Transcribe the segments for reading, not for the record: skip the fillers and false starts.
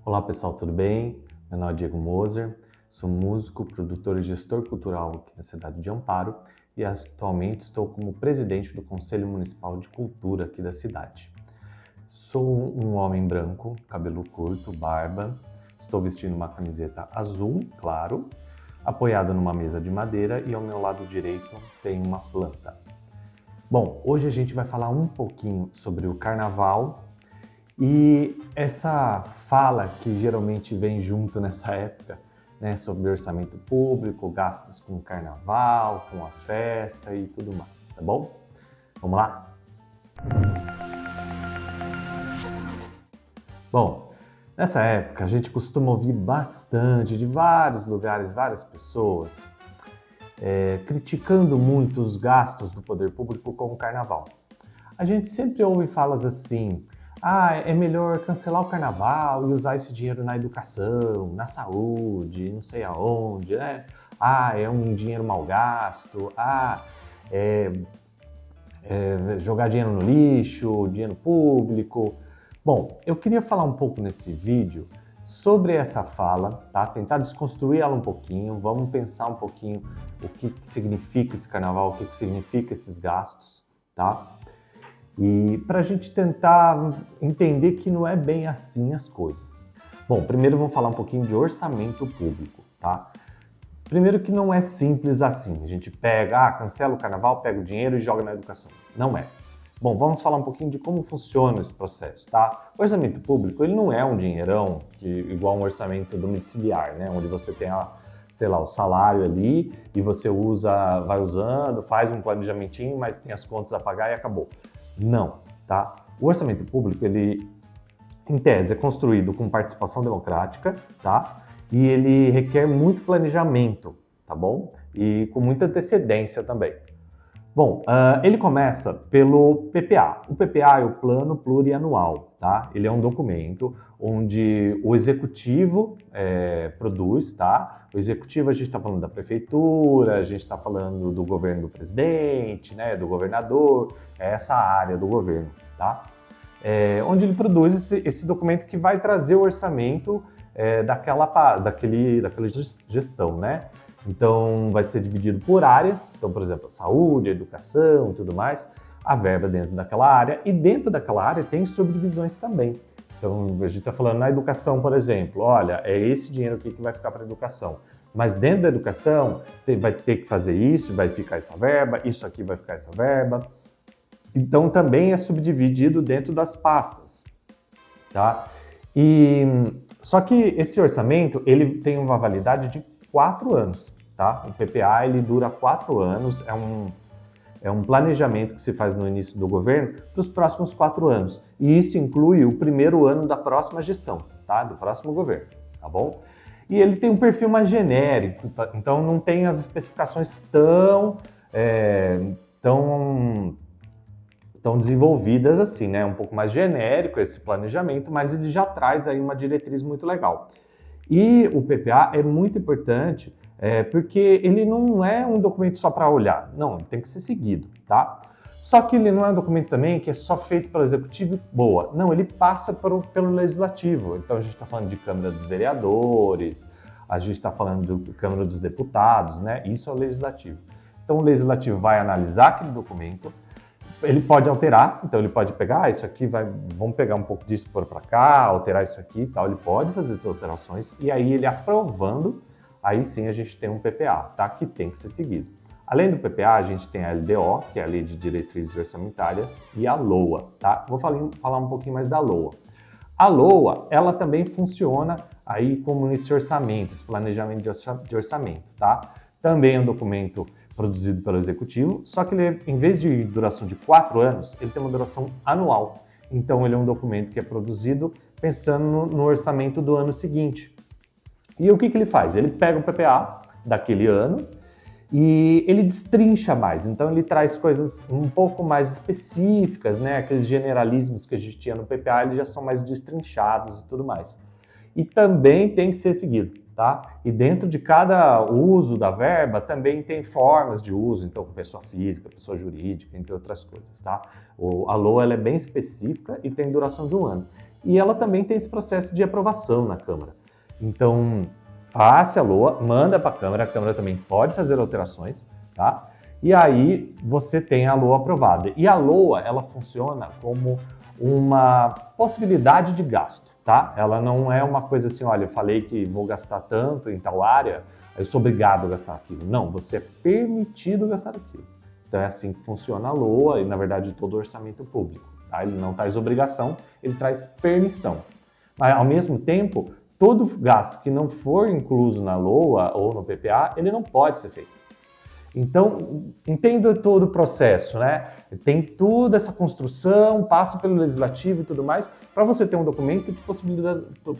Olá pessoal, tudo bem? Meu nome é Diego Moser, sou músico, produtor e gestor cultural aqui na cidade de Amparo e atualmente estou como presidente do Conselho Municipal de Cultura aqui da cidade. Sou um homem branco, cabelo curto, barba, estou vestindo uma camiseta azul, claro, apoiado numa mesa de madeira e ao meu lado direito tem uma planta. Bom, hoje a gente vai falar um pouquinho sobre o carnaval. E essa fala que geralmente vem junto nessa época, né, sobre orçamento público, gastos com o carnaval, com a festa e tudo mais, tá bom? Vamos lá? Bom, nessa época a gente costuma ouvir bastante de vários lugares, várias pessoas, criticando muito os gastos do poder público com o carnaval. A gente sempre ouve falas assim: é melhor cancelar o carnaval e usar esse dinheiro na educação, na saúde, não sei aonde, né? É um dinheiro mal gasto, jogar dinheiro no lixo, dinheiro público. Bom, eu queria falar um pouco nesse vídeo sobre essa fala, tá? Tentar desconstruir ela um pouquinho, vamos pensar um pouquinho o que significa esse carnaval, o que significa esses gastos, tá? E para a gente tentar entender que não é bem assim as coisas. Bom, primeiro vamos falar um pouquinho de orçamento público, tá? Primeiro que não é simples assim, a gente pega, cancela o carnaval, pega o dinheiro e joga na educação. Não é. Bom, vamos falar um pouquinho de como funciona esse processo, tá? O orçamento público, ele não é um dinheirão igual um orçamento domiciliar, né? Onde você tem o salário ali e você vai usando, faz um planejamentinho, mas tem as contas a pagar e acabou. Não, tá? O orçamento público, ele, em tese, é construído com participação democrática, tá? E ele requer muito planejamento, tá bom? E com muita antecedência também. Bom, ele começa pelo PPA. O PPA é o Plano Plurianual, tá? Ele é um documento onde o executivo produz, tá? O executivo, a gente está falando da prefeitura, a gente está falando do governo do presidente, né? Do governador, é essa área do governo, tá? Onde ele produz esse documento que vai trazer o orçamento daquela gestão, né? Então, vai ser dividido por áreas, então, por exemplo, a saúde, a educação e tudo mais, a verba dentro daquela área, e dentro daquela área tem subdivisões também. Então, a gente está falando na educação, por exemplo, olha, é esse dinheiro aqui que vai ficar para a educação, mas dentro da educação vai ter que fazer isso, vai ficar essa verba, isso aqui vai ficar essa verba. Então, também é subdividido dentro das pastas, tá? Só que esse orçamento, ele tem uma validade de 4 anos, tá? O PPA, ele dura 4 anos, é um planejamento que se faz no início do governo para os próximos 4 anos. E isso inclui o primeiro ano da próxima gestão, tá? Do próximo governo, tá bom? E ele tem um perfil mais genérico, tá? Então não tem as especificações tão desenvolvidas assim, né? Um pouco mais genérico esse planejamento, mas ele já traz aí uma diretriz muito legal. E o PPA é muito importante porque ele não é um documento só para olhar, não, ele tem que ser seguido, tá? Só que ele não é um documento também que é só feito pelo Executivo, boa. Não, ele passa pelo Legislativo. Então a gente está falando de Câmara dos Vereadores, a gente está falando de Câmara dos Deputados, né? Isso é o Legislativo. Então o Legislativo vai analisar aquele documento, ele pode alterar, então ele pode pegar isso aqui, vamos pegar um pouco disso por para cá, alterar isso aqui e tal, ele pode fazer essas alterações e aí ele aprovando, aí sim a gente tem um PPA, tá? Que tem que ser seguido. Além do PPA, a gente tem a LDO, que é a Lei de Diretrizes Orçamentárias, e a LOA, tá? Vou falar um pouquinho mais da LOA. A LOA, ela também funciona aí como esse orçamento, esse planejamento de orçamento, tá? Também é um documento produzido pelo Executivo, só que ele, em vez de duração de 4 anos, ele tem uma duração anual. Então, ele é um documento que é produzido pensando no orçamento do ano seguinte. E o que ele faz? Ele pega o PPA daquele ano e ele destrincha mais. Então, ele traz coisas um pouco mais específicas, né? Aqueles generalismos que a gente tinha no PPA, eles já são mais destrinchados e tudo mais. E também tem que ser seguido, tá? E dentro de cada uso da verba também tem formas de uso, então pessoa física, pessoa jurídica, entre outras coisas, tá? A LOA ela é bem específica e tem duração de 1 ano. e ela também tem esse processo de aprovação na Câmara. Então, faça a LOA, manda para a Câmara também pode fazer alterações, tá? E aí você tem a LOA aprovada. E a LOA, ela funciona como uma possibilidade de gasto, tá? Ela não é uma coisa assim, olha, eu falei que vou gastar tanto em tal área, eu sou obrigado a gastar aquilo. Não, você é permitido gastar aquilo. Então é assim que funciona a LOA e, na verdade, todo o orçamento público, tá? Ele não traz obrigação, ele traz permissão. Mas, ao mesmo tempo, todo gasto que não for incluso na LOA ou no PPA, ele não pode ser feito. Então, entenda todo o processo, né? Tem toda essa construção, passa pelo legislativo e tudo mais, para você ter um documento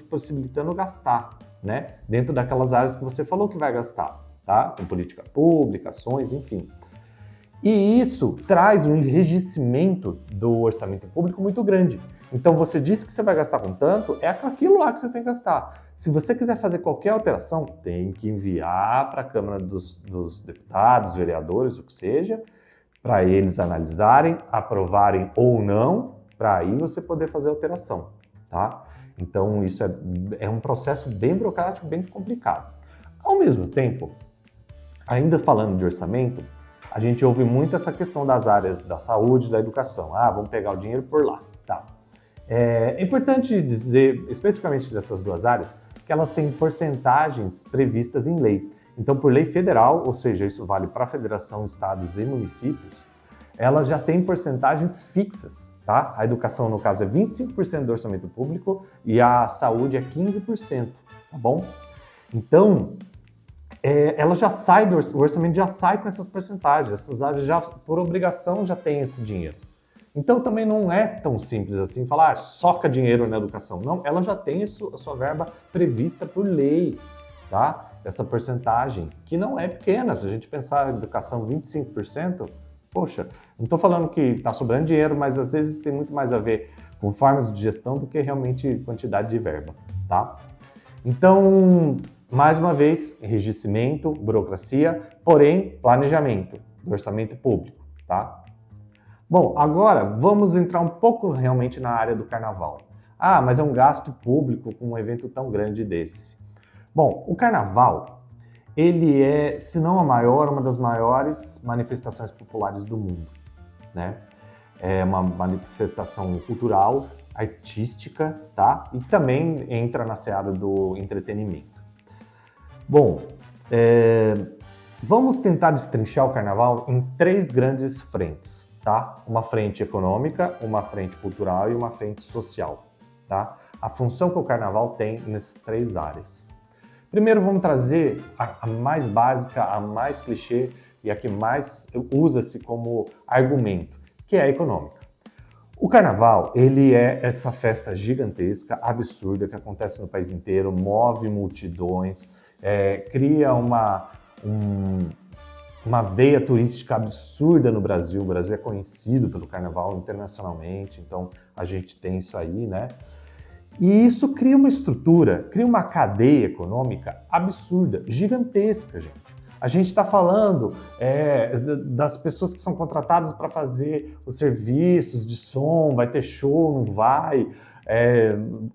possibilitando gastar, né? Dentro daquelas áreas que você falou que vai gastar, tá? Com política pública, ações, enfim. E isso traz um enrijecimento do orçamento público muito grande. Então, você disse que você vai gastar com tanto, é aquilo lá que você tem que gastar. Se você quiser fazer qualquer alteração, tem que enviar para a Câmara dos Deputados, vereadores, o que seja, para eles analisarem, aprovarem ou não, para aí você poder fazer alteração, tá? Então, isso é um processo bem burocrático, bem complicado. Ao mesmo tempo, ainda falando de orçamento, a gente ouve muito essa questão das áreas da saúde e da educação. Ah, vamos pegar o dinheiro por lá, tá? É importante dizer, especificamente dessas duas áreas, que elas têm porcentagens previstas em lei. Então, por lei federal, ou seja, isso vale para a federação, estados e municípios, elas já têm porcentagens fixas, tá? A educação, no caso, é 25% do orçamento público e a saúde é 15%, tá bom? Então, ela já sai o orçamento já sai com essas porcentagens, essas áreas já, por obrigação, já têm esse dinheiro. Então também não é tão simples assim falar, soca dinheiro na educação. Não, ela já tem a sua verba prevista por lei, tá? Essa porcentagem, que não é pequena. Se a gente pensar em educação 25%, poxa, não estou falando que está sobrando dinheiro, mas às vezes tem muito mais a ver com formas de gestão do que realmente quantidade de verba, tá? Então, mais uma vez, enrijecimento, burocracia, porém, planejamento do orçamento público, tá? Bom, agora vamos entrar um pouco realmente na área do carnaval. Ah, mas é um gasto público com um evento tão grande desse. Bom, o carnaval, ele é, se não a maior, uma das maiores manifestações populares do mundo, né? É uma manifestação cultural, artística, tá? E também entra na seara do entretenimento. Bom, vamos tentar destrinchar o carnaval em 3 grandes frentes. Tá? Uma frente econômica, uma frente cultural e uma frente social, tá? A função que o carnaval tem nessas 3 áreas. Primeiro vamos trazer a mais básica, a mais clichê e a que mais usa-se como argumento, que é a econômica. O carnaval, ele é essa festa gigantesca, absurda, que acontece no país inteiro, move multidões, cria uma veia turística absurda no Brasil. O Brasil é conhecido pelo carnaval internacionalmente, então a gente tem isso aí, né? E isso cria uma estrutura, cria uma cadeia econômica absurda, gigantesca, gente. A gente está falando das pessoas que são contratadas para fazer os serviços de som, vai ter show, não vai,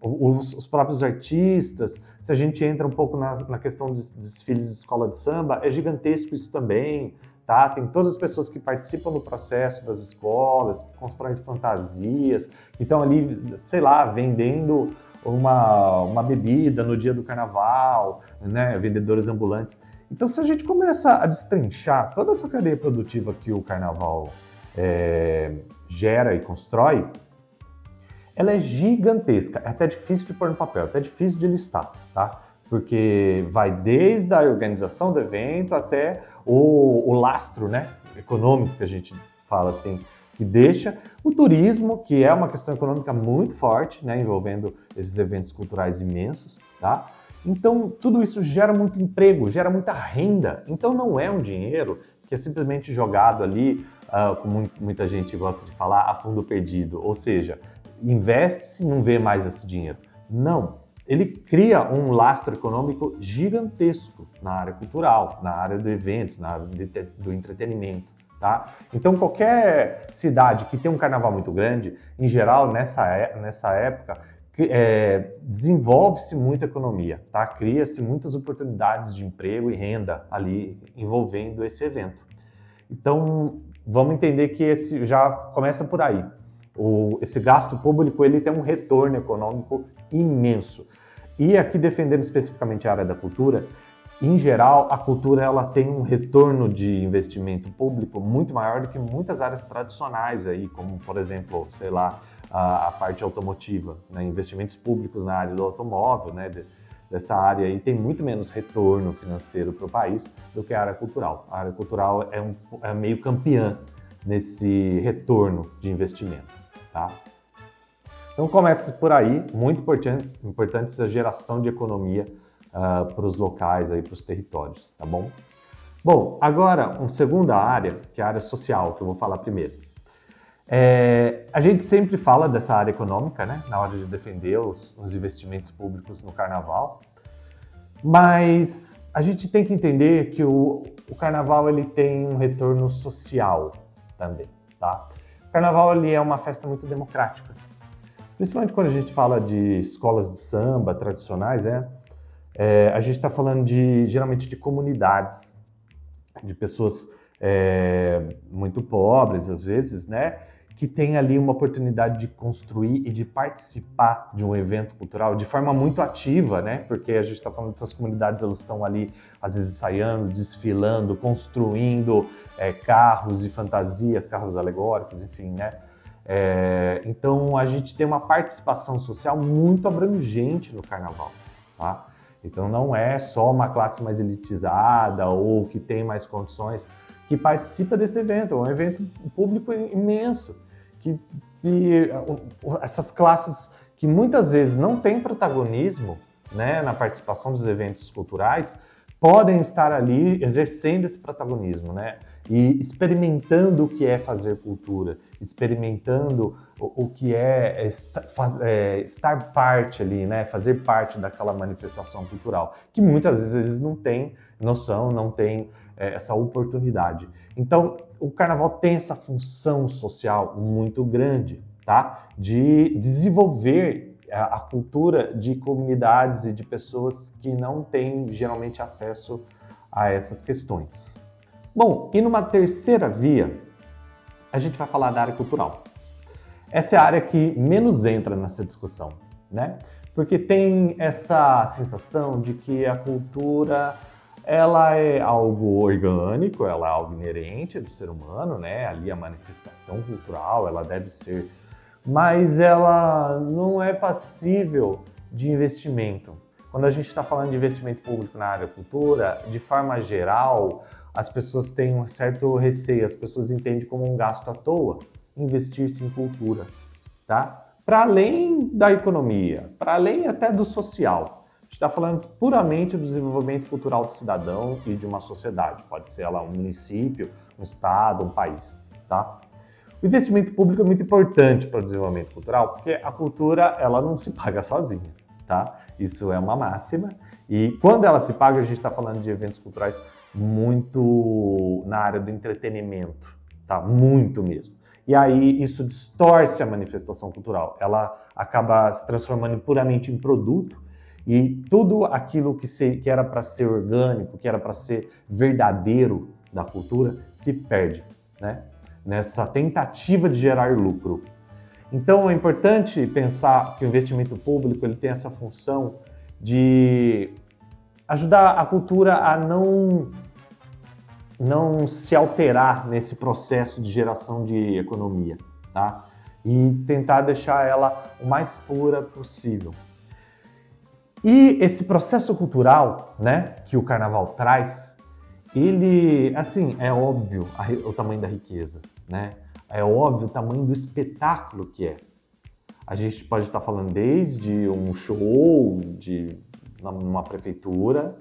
os próprios artistas. Se a gente entra um pouco na questão dos desfiles de escola de samba, é gigantesco isso também, tá? Tem todas as pessoas que participam do processo das escolas, que constroem fantasias, que estão ali, sei lá, vendendo uma bebida no dia do carnaval, né? Vendedores ambulantes. Então, se a gente começa a destrinchar toda essa cadeia produtiva que o carnaval gera e constrói, ela é gigantesca, é até difícil de pôr no papel, até difícil de listar, tá? Porque vai desde a organização do evento até o lastro, né, econômico, que a gente fala assim, que deixa o turismo, que é uma questão econômica muito forte, né, envolvendo esses eventos culturais imensos, tá? Então, tudo isso gera muito emprego, gera muita renda. Então, não é um dinheiro que é simplesmente jogado ali, como muita gente gosta de falar, a fundo perdido, ou seja, investe-se e não vê mais esse dinheiro. Não, ele cria um lastro econômico gigantesco na área cultural, na área de eventos, na área do entretenimento, tá? Então qualquer cidade que tem um carnaval muito grande, em geral nessa época, desenvolve-se muita economia, tá? Cria-se muitas oportunidades de emprego e renda ali envolvendo esse evento. Então, vamos entender que esse já começa por aí. Esse gasto público ele tem um retorno econômico imenso. E aqui defendendo especificamente a área da cultura, em geral, a cultura ela tem um retorno de investimento público muito maior do que muitas áreas tradicionais aí, como por exemplo, sei lá, a parte automotiva, né? Investimentos públicos na área do automóvel, né? Dessa área aí tem muito menos retorno financeiro para o país do que a área cultural. A área cultural é meio campeã nesse retorno de investimento, tá? Então começa por aí, muito importante essa geração de economia para os locais, para os territórios, tá bom? Bom, agora, uma segunda área, que é a área social, que eu vou falar primeiro. A gente sempre fala dessa área econômica, né, na hora de defender os investimentos públicos no carnaval, mas a gente tem que entender que o carnaval ele tem um retorno social também, tá? O carnaval ele é uma festa muito democrática, principalmente quando a gente fala de escolas de samba tradicionais, a gente está falando geralmente de comunidades, de pessoas muito pobres, às vezes, né? Que tem ali uma oportunidade de construir e de participar de um evento cultural de forma muito ativa, né? Porque a gente está falando dessas comunidades, elas estão ali, às vezes, ensaiando, desfilando, construindo carros e fantasias, carros alegóricos, enfim, né? Então, a gente tem uma participação social muito abrangente no carnaval, tá? Então, não é só uma classe mais elitizada ou que tem mais condições que participa desse evento. É um evento público imenso, que essas classes que muitas vezes não têm protagonismo, né, na participação dos eventos culturais, podem estar ali exercendo esse protagonismo, né? E experimentando o que é fazer cultura, experimentando o que é estar parte ali, né? Fazer parte daquela manifestação cultural, que muitas vezes eles não têm noção, não têm essa oportunidade. Então, o carnaval tem essa função social muito grande, tá? De desenvolver a cultura de comunidades e de pessoas que não têm geralmente acesso a essas questões. Bom, e numa terceira via, a gente vai falar da área cultural. Essa é a área que menos entra nessa discussão, né? Porque tem essa sensação de que a cultura ela é algo orgânico, ela é algo inerente do ser humano, né? Ali a manifestação cultural, ela deve ser, mas ela não é passível de investimento. Quando a gente está falando de investimento público na área da cultura, de forma geral, as pessoas têm um certo receio, as pessoas entendem como um gasto à toa investir-se em cultura, tá? Para além da economia, para além até do social. A gente está falando puramente do desenvolvimento cultural do cidadão e de uma sociedade. Pode ser ela um município, um estado, um país, tá? O investimento público é muito importante para o desenvolvimento cultural, porque a cultura ela não se paga sozinha, tá? Isso é uma máxima. E quando ela se paga, a gente está falando de eventos culturais muito na área do entretenimento, tá? Muito mesmo. E aí isso distorce a manifestação cultural. Ela acaba se transformando puramente em produto e tudo aquilo que era para ser orgânico, que era para ser verdadeiro da cultura, se perde, né? Nessa tentativa de gerar lucro. Então é importante pensar que o investimento público ele tem essa função de ajudar a cultura a não se alterar nesse processo de geração de economia, tá? E tentar deixar ela o mais pura possível. E esse processo cultural, né, que o carnaval traz, ele, assim, é óbvio o tamanho da riqueza, né? É óbvio o tamanho do espetáculo que é. A gente pode estar falando desde um show numa prefeitura,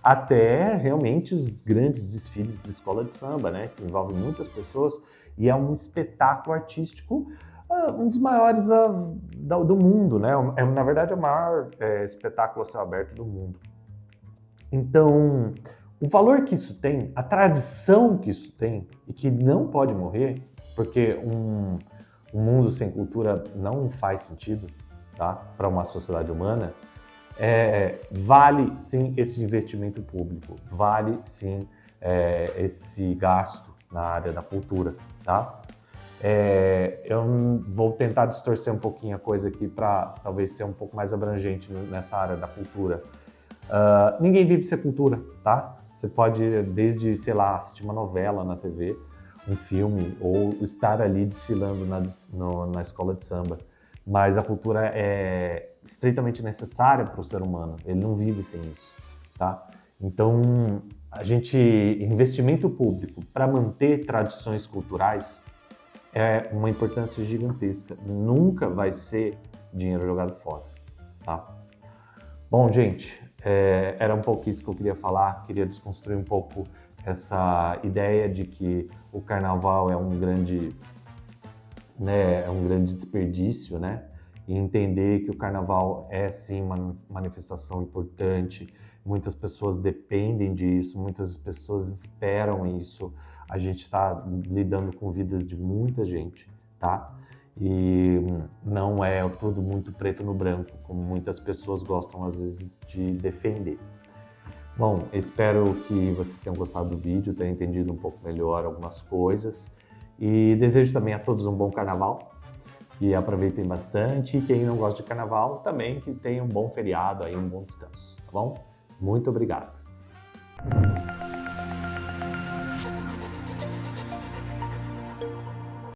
até realmente os grandes desfiles de escola de samba, né? Que envolvem muitas pessoas e é um espetáculo artístico, um dos maiores do mundo, né? Na verdade, é o maior espetáculo a céu aberto do mundo. Então, o valor que isso tem, a tradição que isso tem e que não pode morrer, porque um mundo sem cultura não faz sentido, tá? Para uma sociedade humana, vale sim esse investimento público, vale sim esse gasto na área da cultura, tá? Eu vou tentar distorcer um pouquinho a coisa aqui para talvez ser um pouco mais abrangente nessa área da cultura. Ninguém vive sem cultura, tá? Você pode, desde, sei lá, assistir uma novela na TV, um filme, ou estar ali desfilando na escola de samba. Mas a cultura é estritamente necessária para o ser humano, ele não vive sem isso, tá? Então, investimento público para manter tradições culturais é uma importância gigantesca. Nunca vai ser dinheiro jogado fora, tá? Bom, gente, era um pouco isso que eu queria falar. Queria desconstruir um pouco essa ideia de que o carnaval é um grande desperdício, né? E entender que o carnaval é sim uma manifestação importante. Muitas pessoas dependem disso, muitas pessoas esperam isso. A gente está lidando com vidas de muita gente, tá? E não é tudo muito preto no branco, como muitas pessoas gostam às vezes de defender. Bom, espero que vocês tenham gostado do vídeo, tenham entendido um pouco melhor algumas coisas. E desejo também a todos um bom carnaval, que aproveitem bastante. E quem não gosta de carnaval, também que tenha um bom feriado aí, um bom descanso, tá bom? Muito obrigado.